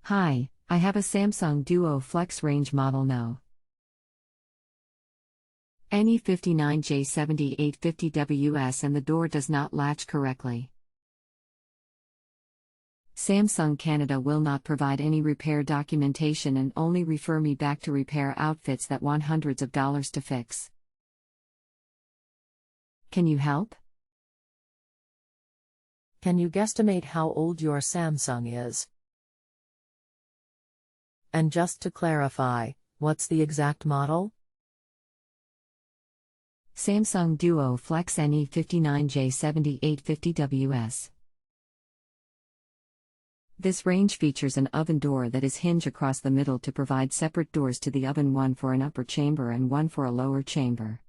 Hi, I have a Samsung Duo Flex Range model no.NE59J7850WS and the door does not latch correctly. Samsung Canada will not provide any repair documentation and only refer me back to repair outfits that want hundreds of dollars to fix. Can you help? Can you guesstimate how old your Samsung is? And just to clarify, what's the exact model? Samsung Duo Flex NE59J7850WS. This range features an oven door that is hinge across the middle to provide separate doors to the oven, one for an upper chamber and one for a lower chamber.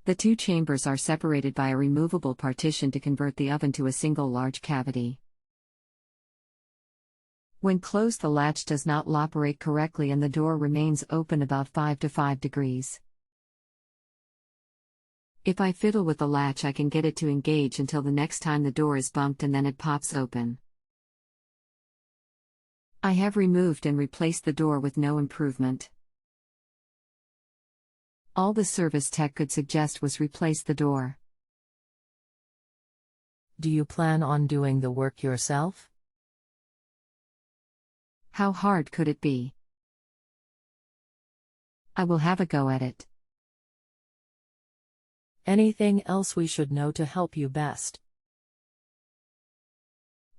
The two chambers are separated by a removable partition to convert the oven to a single large cavity. When closed, the latch does not operate correctly and the door remains open about 5 to 5 degrees. If I fiddle with the latch, I can get it to engage until the next time the door is bumped and then it pops open. I have removed and replaced the door with no improvement. All the service tech could suggest was replace the door. Do you plan on doing the work yourself? How hard could it be? I will have a go at it. Anything else we should know to help you best?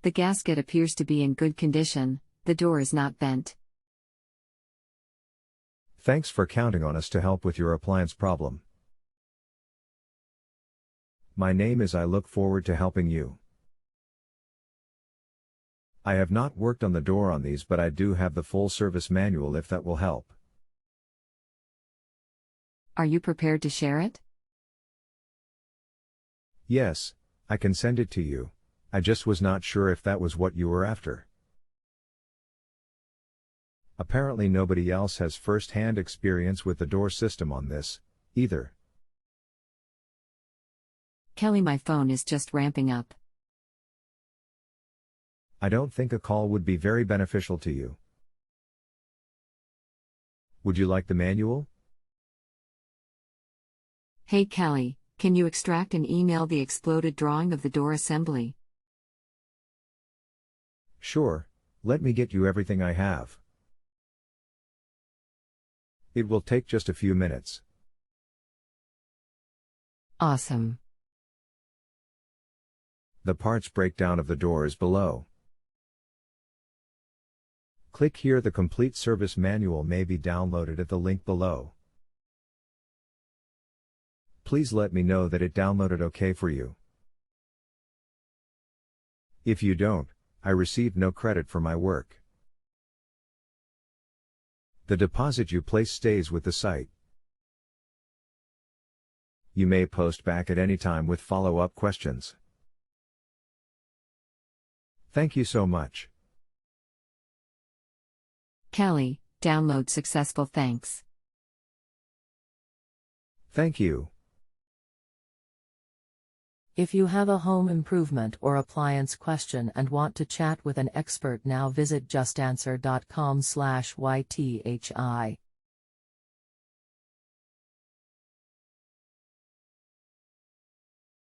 The gasket appears to be in good condition, the door is not bent. Thanks for counting on us to help with your appliance problem. My name is I look forward to helping you. I have not worked on the door on these, but I do have the full service manual if that will help. Are you prepared to share it? Yes, I can send it to you. I just was not sure if that was what you were after. Apparently nobody else has first-hand experience with the door system on this, either. Kelly, my phone is just ramping up. I don't think a call would be very beneficial to you. Would you like the manual? Hey Kelly, can you extract and email the exploded drawing of the door assembly? Sure, let me get you everything I have. It will take just a few minutes. Awesome. The parts breakdown of the door is below. Click here. The complete service manual may be downloaded at the link below. Please let me know that it downloaded okay for you. If you don't, I receive no credit for my work. The deposit you place stays with the site. You may post back at any time with follow-up questions. Thank you so much. Kelly, download successful, thanks. Thank you. If you have a home improvement or appliance question and want to chat with an expert now, visit justanswer.com/YTHI.